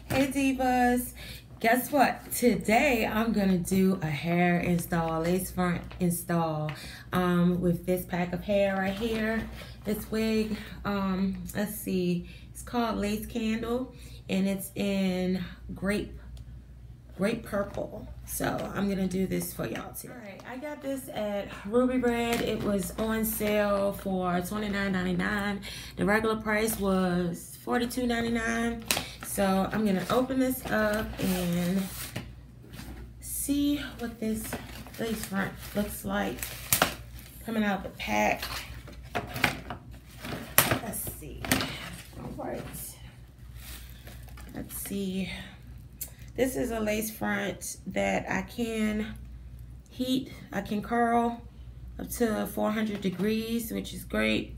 Hey divas, guess what? Today I'm gonna do a hair install, lace front install with this pack of hair right here. This wig, let's see, it's called Lace Candle and it's in Grape Purple. So I'm gonna do this for y'all today. All right, I got this at Ruby Red. It was on sale for $29.99. The regular price was $42.99. So I'm gonna open this up and see what this lace front looks like coming out of the pack. Let's see. All right. Let's see. This is a lace front that I can heat. I can curl up to 400 degrees, which is great.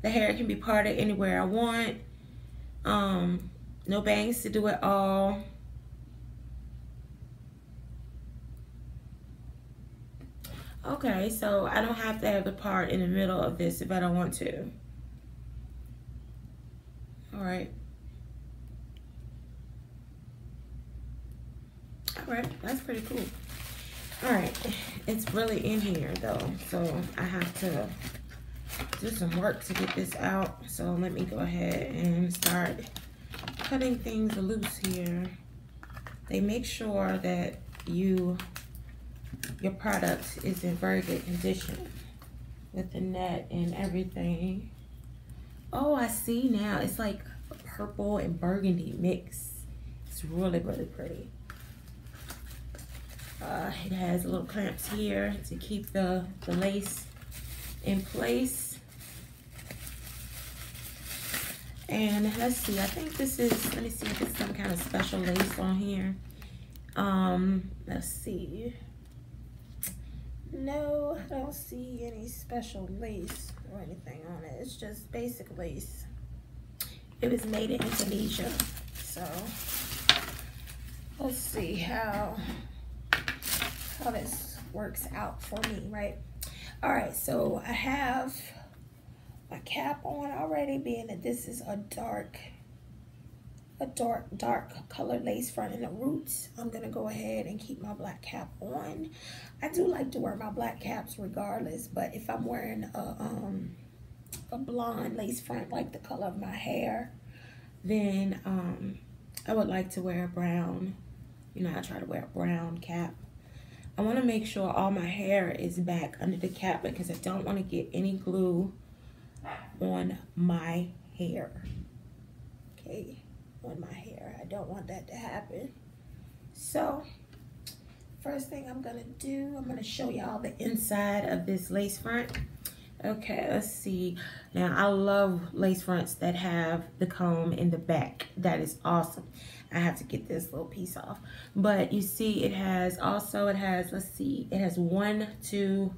The hair can be parted anywhere I want. No bangs to do it all. Okay, so I don't have to have the part in the middle of this if I don't want to. All right. All right, that's pretty cool. All right, it's really in here though, so I have to do some work to get this out. So let me go ahead and start cutting things loose here. They make sure that your product is in very good condition with the net and everything. Oh, I see now. It's like a purple and burgundy mix. It's really, really pretty. It has little clamps here to keep the lace in place. And let's see, I think this is, let me see if it's some kind of special lace on here. Let's see. No, I don't see any special lace or anything on it. It's just basic lace. It was made in Indonesia. So let's see how this works out for me, right? All right, so I have my cap on already, being that this is a dark colored lace front in the roots. I'm gonna go ahead and keep my black cap on. I do like to wear my black caps regardless, but if I'm wearing a blonde lace front like the color of my hair, then I would like to wear a brown. You know, I try to wear a brown cap. I want to make sure all my hair is back under the cap because I don't want to get any glue on my hair. Okay, on my hair. I don't want that to happen. So, first thing I'm going to do, I'm going to show y'all the inside of this lace front. Okay, let's see. Now, I love lace fronts that have the comb in the back. That is awesome. I have to get this little piece off. But you see, it has, let's see, it has 1, 2,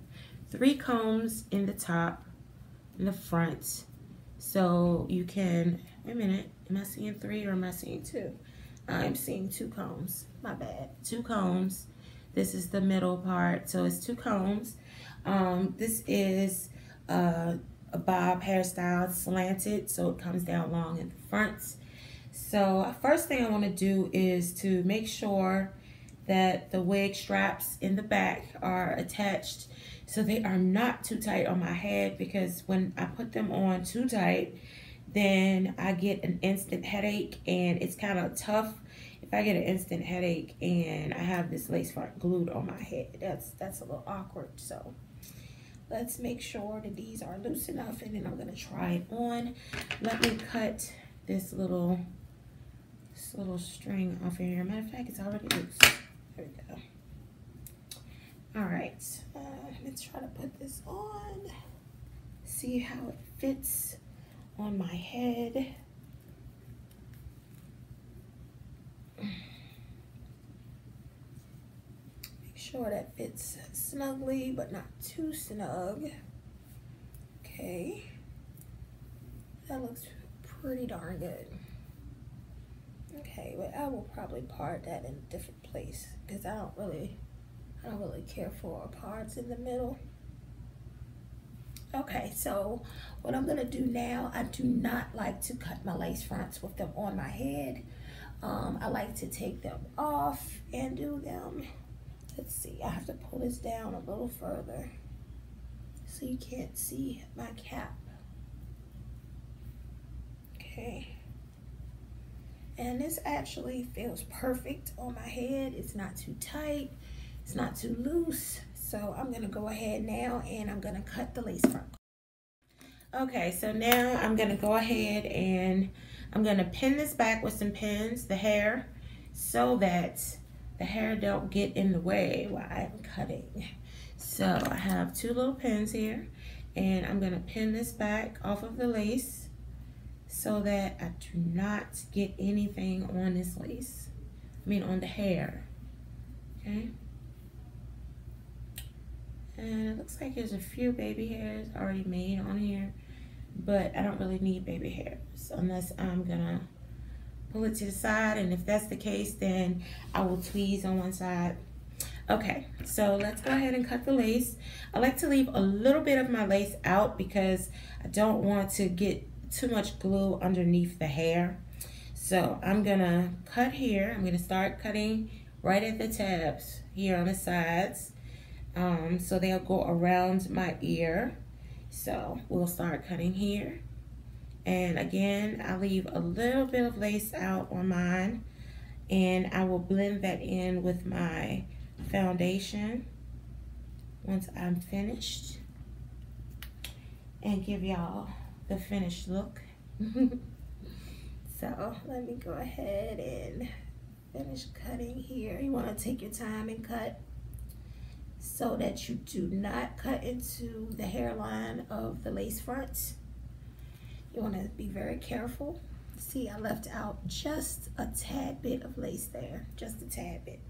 3 combs in the top, in the front. So you can, wait a minute, am I seeing 3 or am I seeing 2? I'm seeing 2 combs, my bad. 2 combs. This is the middle part, so it's 2 combs. This is a bob hairstyle, slanted, so it comes down long in the front. So first thing I want to do is to make sure that the wig straps in the back are attached so they are not too tight on my head, because when I put them on too tight, then I get an instant headache, and it's kind of tough if I get an instant headache and I have this lace front glued on my head. That's a little awkward. So let's make sure that these are loose enough, and then I'm gonna try it on. Let me cut this little string off here. Matter of fact, it's already loose. There we go. All right, let's try to put this on. See how it fits on my head. Make sure that fits snugly, but not too snug. Okay, that looks pretty darn good. Okay, but I will probably part that in a different place because I don't really care for parts in the middle. Okay, so what I'm gonna do now, I do not like to cut my lace fronts with them on my head. I like to take them off and do them. Let's see, I have to pull this down a little further so you can't see my cap. Okay. And this actually feels perfect on my head. It's not too tight, it's not too loose. So I'm gonna go ahead now and I'm gonna cut the lace front. Okay, so now I'm gonna go ahead and I'm gonna pin this back with some pins, the hair, so that the hair don't get in the way while I'm cutting. So I have two little pins here, and I'm gonna pin this back off of the lace so that I do not get anything on this lace. I mean on the hair, okay? And it looks like there's a few baby hairs already made on here, but I don't really need baby hairs unless I'm gonna pull it to the side, and if that's the case, then I will tweeze on one side. Okay, so let's go ahead and cut the lace. I like to leave a little bit of my lace out because I don't want to get too much glue underneath the hair. So I'm gonna cut here. I'm gonna start cutting right at the tabs here on the sides. So they'll go around my ear. So we'll start cutting here. And again, I leave a little bit of lace out on mine, and I will blend that in with my foundation once I'm finished and give y'all the finished look. So let me go ahead and finish cutting here. You want to take your time and cut so that you do not cut into the hairline of the lace front. You want to be very careful. See, I left out just a tad bit of lace there, just a tad bit.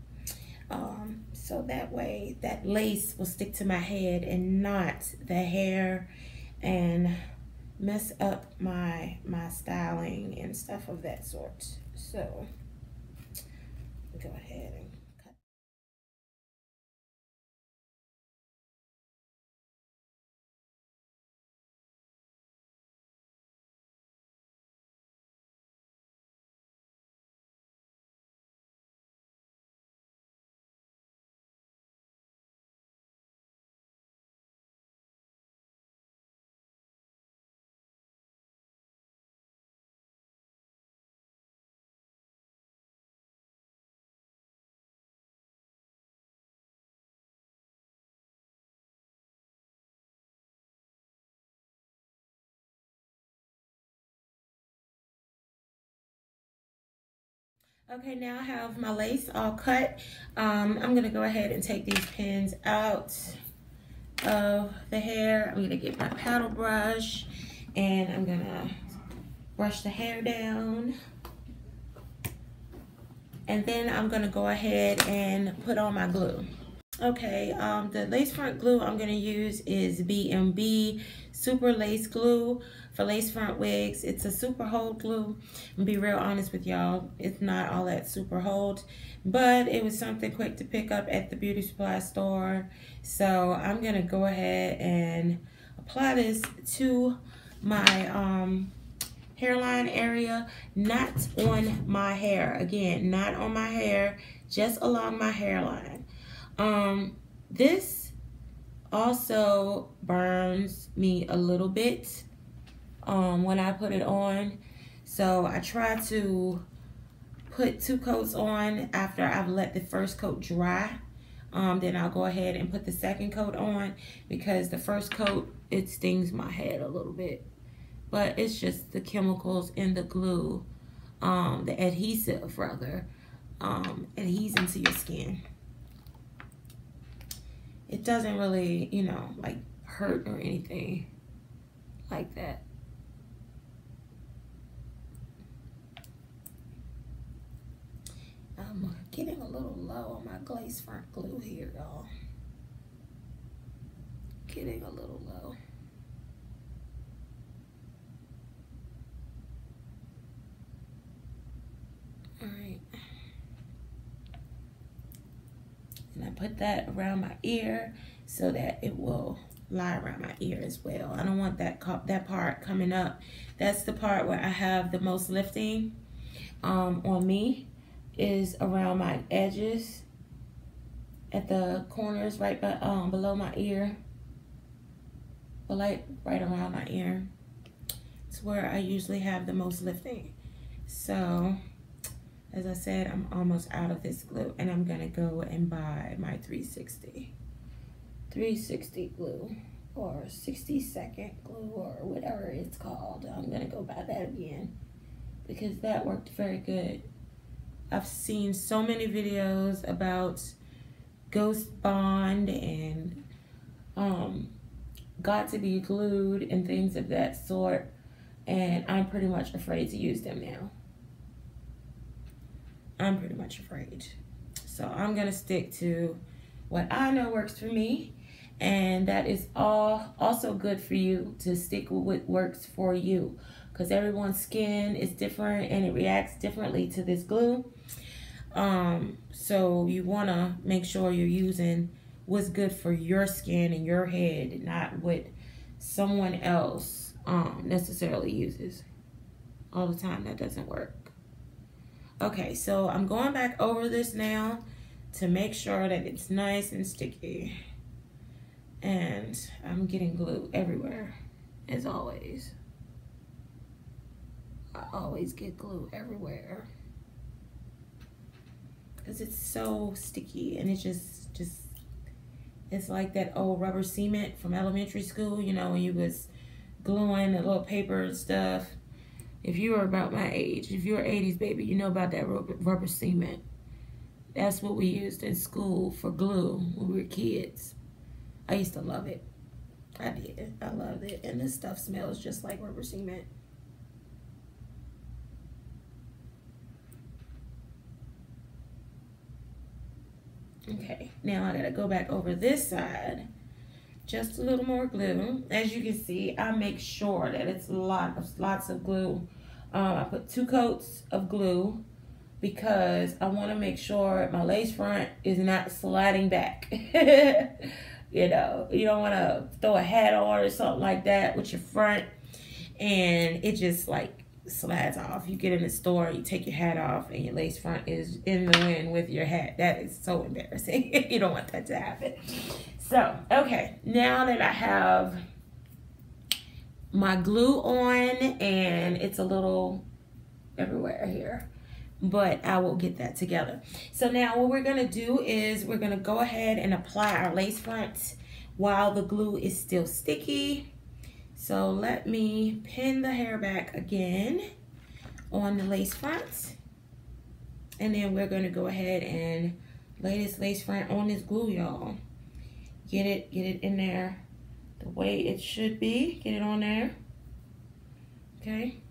So that way that lace will stick to my head and not the hair and mess up my styling and stuff of that sort. So go ahead and cut. Okay, now I have my lace all cut. I'm gonna go ahead and take these pins out of the hair. I'm gonna get my paddle brush and I'm gonna brush the hair down. And then I'm gonna go ahead and put on my glue. Okay, the lace front glue I'm gonna use is B&B Super Lace Glue for lace front wigs. It's a super hold glue. And be real honest with y'all, it's not all that super hold, but it was something quick to pick up at the beauty supply store. So I'm gonna go ahead and apply this to my hairline area, not on my hair. Again, not on my hair, just along my hairline. This also burns me a little bit when I put it on. So I try to put 2 coats on after I've let the first coat dry. Then I'll go ahead and put the second coat on because the first coat, it stings my head a little bit. But it's just the chemicals in the glue, the adhesive rather, adheres into your skin. It doesn't really, you know, like hurt or anything like that. I'm getting a little low on my lace front glue here, y'all. Getting a little low. All right. And I put that around my ear so that it will lie around my ear as well. I don't want that part coming up. That's the part where I have the most lifting on me, is around my edges at the corners right by, below my ear, but like right around my ear. It's where I usually have the most lifting. So as I said, I'm almost out of this glue, and I'm gonna go and buy my 360 glue, or 60-second glue, or whatever it's called. I'm gonna go buy that again because that worked very good. I've seen so many videos about Ghost Bond and got to be glued and things of that sort, and I'm pretty much afraid to use them now. I'm pretty much afraid. So I'm gonna stick to what I know works for me, and that is also good for you to stick with what works for you, because everyone's skin is different and it reacts differently to this glue. So you wanna make sure you're using what's good for your skin and your head, not what someone else necessarily uses all the time. That doesn't work. Okay, so I'm going back over this now to make sure that it's nice and sticky. And I'm getting glue everywhere, as always. I always get glue everywhere, because it's so sticky, and it's just it's like that old rubber cement from elementary school, you know, when you was gluing the little paper and stuff. If you are about my age, if you're an 80s baby, you know about that rubber cement. That's what we used in school for glue when we were kids. I used to love it. I did. I loved it. And this stuff smells just like rubber cement. Okay, now I gotta go back over this side. Just a little more glue. As you can see, I make sure that it's lots of glue. I put 2 coats of glue because I want to make sure my lace front is not sliding back. You know, you don't want to throw a hat on or something like that with your front and it just like slides off. You get in the store, you take your hat off, and your lace front is in the wind with your hat. That is so embarrassing. You don't want that to happen. So, okay, now that I have my glue on, and it's a little everywhere here, but I will get that together. So now what we're gonna do is we're gonna go ahead and apply our lace front while the glue is still sticky. So let me pin the hair back again on the lace front, and then we're gonna go ahead and lay this lace front on this glue, y'all. Get it in there the way it should be. Get it on there. Okay.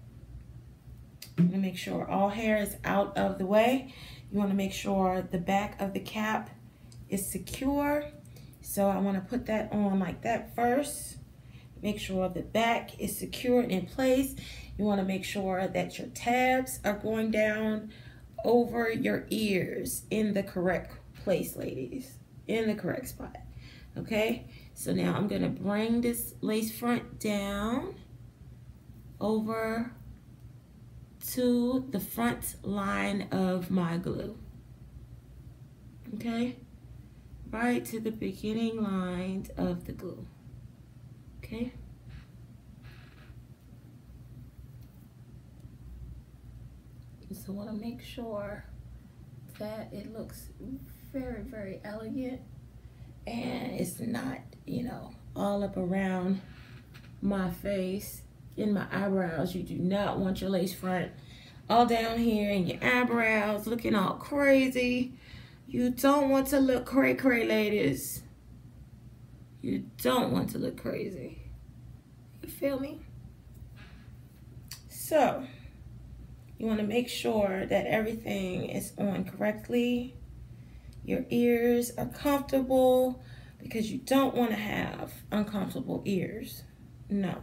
I'm gonna make sure all hair is out of the way. You wanna make sure the back of the cap is secure. So I wanna put that on like that first. Make sure the back is secured in place. You wanna make sure that your tabs are going down over your ears in the correct place, ladies. In the correct spot. Okay, so now I'm gonna bring this lace front down over to the front line of my glue. Okay, right to the beginning line of the glue. Okay. So I want to make sure that it looks very, very elegant. And it's not, you know, all up around my face, in my eyebrows. You do not want your lace front all down here in your eyebrows looking all crazy. You don't want to look cray-cray, ladies. You don't want to look crazy. You feel me? So, you want to make sure that everything is on correctly. Your ears are comfortable, because you don't want to have uncomfortable ears. No.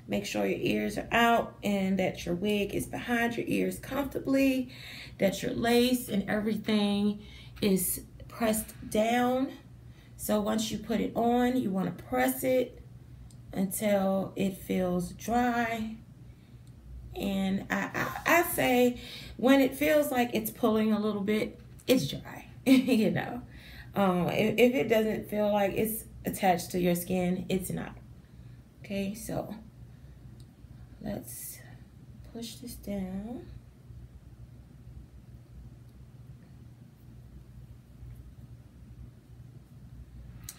Make sure your ears are out and that your wig is behind your ears comfortably, that your lace and everything is pressed down So once you put it on, you want to press it until it feels dry. And I say when it feels like it's pulling a little bit, it's dry. You know, if it doesn't feel like it's attached to your skin, it's not. Okay, so let's push this down.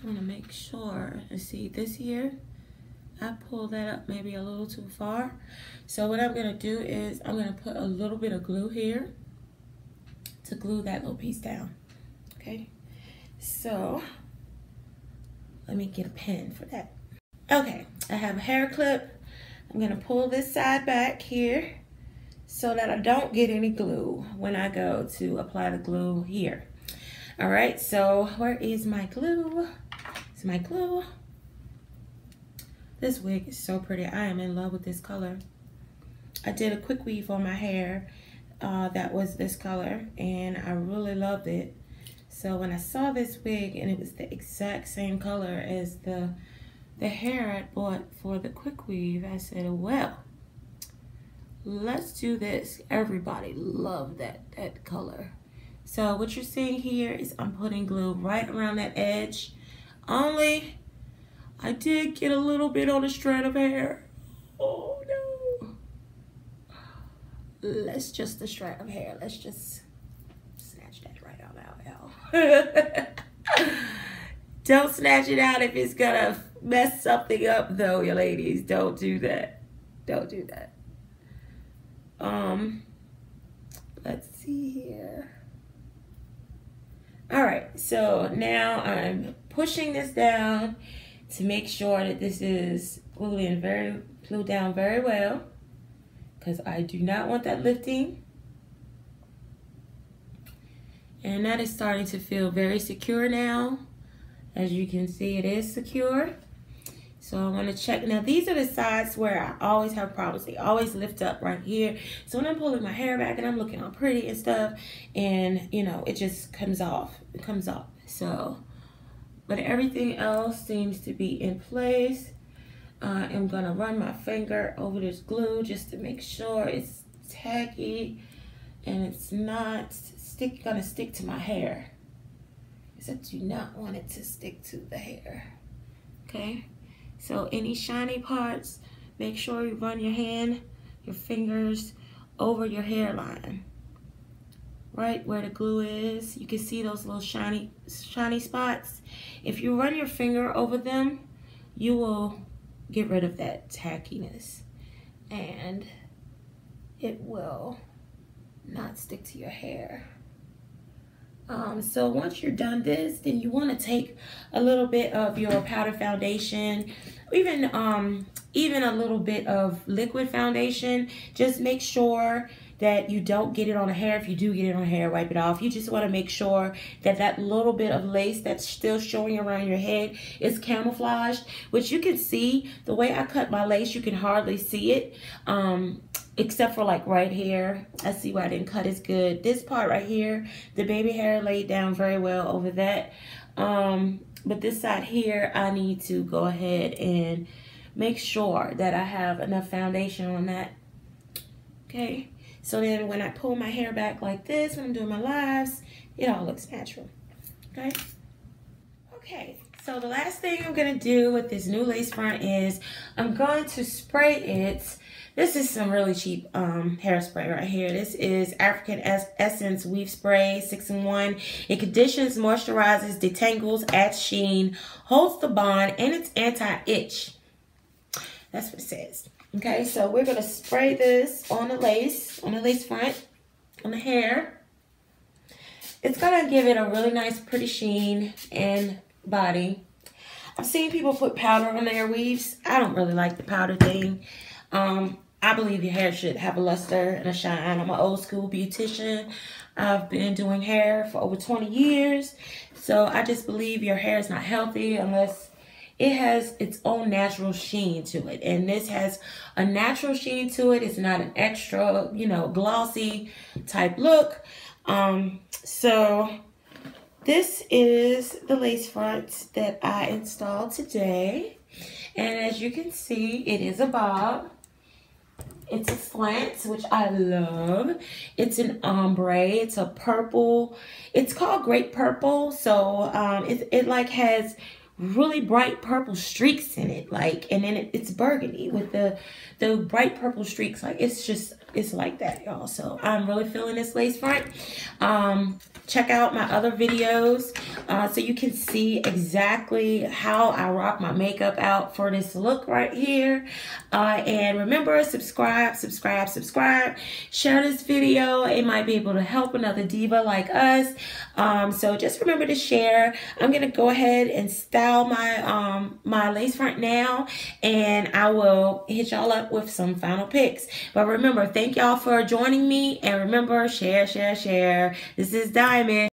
I'm gonna make sure, and see this here, I pulled that up maybe a little too far. So what I'm gonna do is I'm gonna put a little bit of glue here to glue that little piece down. Okay, so let me get a pen for that. Okay, I have a hair clip. I'm gonna pull this side back here so that I don't get any glue when I go to apply the glue here. All right, so where is my glue? It's my glue. This wig is so pretty. I am in love with this color. I did a quick weave on my hair that was this color, and I really loved it. So when I saw this wig and it was the exact same color as the hair I bought for the quick weave, I said, well, let's do this. Everybody loved that color. So what you're seeing here is I'm putting glue right around that edge. Only I did get a little bit on a strand of hair. Oh no. Let's just the strand of hair. Let's just snatch that right out, y'all. Don't snatch it out if it's gonna mess something up though, you ladies. Don't do that. Don't do that. Let's see here. All right, so now I'm pushing this down to make sure that this is glued down very well, because I do not want that lifting. And that is starting to feel very secure now. As you can see, it is secure. So I want to check. Now these are the sides where I always have problems. They always lift up right here. So when I'm pulling my hair back and I'm looking all pretty and stuff, and you know, it just comes off. It comes off. So, but everything else seems to be in place. I'm gonna run my finger over this glue just to make sure it's tacky and it's not gonna stick to my hair. Because I do not want it to stick to the hair. Okay. So any shiny parts, make sure you run your fingers over your hairline. Right where the glue is, you can see those little shiny spots. If you run your finger over them, you will get rid of that tackiness and it will not stick to your hair. So once you're done this, then you want to take a little bit of your powder foundation, even a little bit of liquid foundation. Just make sure that you don't get it on the hair. If you do get it on the hair, wipe it off. You just want to make sure that that little bit of lace that's still showing around your head is camouflaged, which you can see. The way I cut my lace, you can hardly see it. Except for like right here. I see why I didn't cut as good. This part right here, the baby hair laid down very well over that. But this side here, I need to go ahead and make sure that I have enough foundation on that. Okay. So then when I pull my hair back like this, when I'm doing my lives, it all looks natural. Okay. Okay. So the last thing I'm going to do with this new lace front is I'm going to spray it. This is some really cheap hairspray right here. This is African Essence Weave Spray 6-in-1. It conditions, moisturizes, detangles, adds sheen, holds the bond, and it's anti-itch. That's what it says. Okay, so we're going to spray this on the lace front, on the hair. It's going to give it a really nice, pretty sheen and body. I've seen people put powder on their weaves. I don't really like the powder thing. I believe your hair should have a luster and a shine. I'm an old school beautician. I've been doing hair for over 20 years. So I just believe your hair is not healthy unless it has its own natural sheen to it. And this has a natural sheen to it. It's not an extra, you know, glossy type look. So This is the lace front that I installed today. And as you can see, it is a bob. It's a slant, which I love. It's an ombre. It's a purple. It's called Grape Purple. So it like has really bright purple streaks in it. Like, and then it's burgundy with the bright purple streaks. Like, it's like that, y'all. So I'm really feeling this lace front. Check out my other videos so you can see exactly how I rock my makeup out for this look right here. And remember, subscribe. Share this video. It might be able to help another diva like us. So just remember to share. I'm gonna go ahead and style my my lace front now, and I will hit y'all up with some final pics. But remember, thank y'all for joining me, and remember, share. This is Diamond.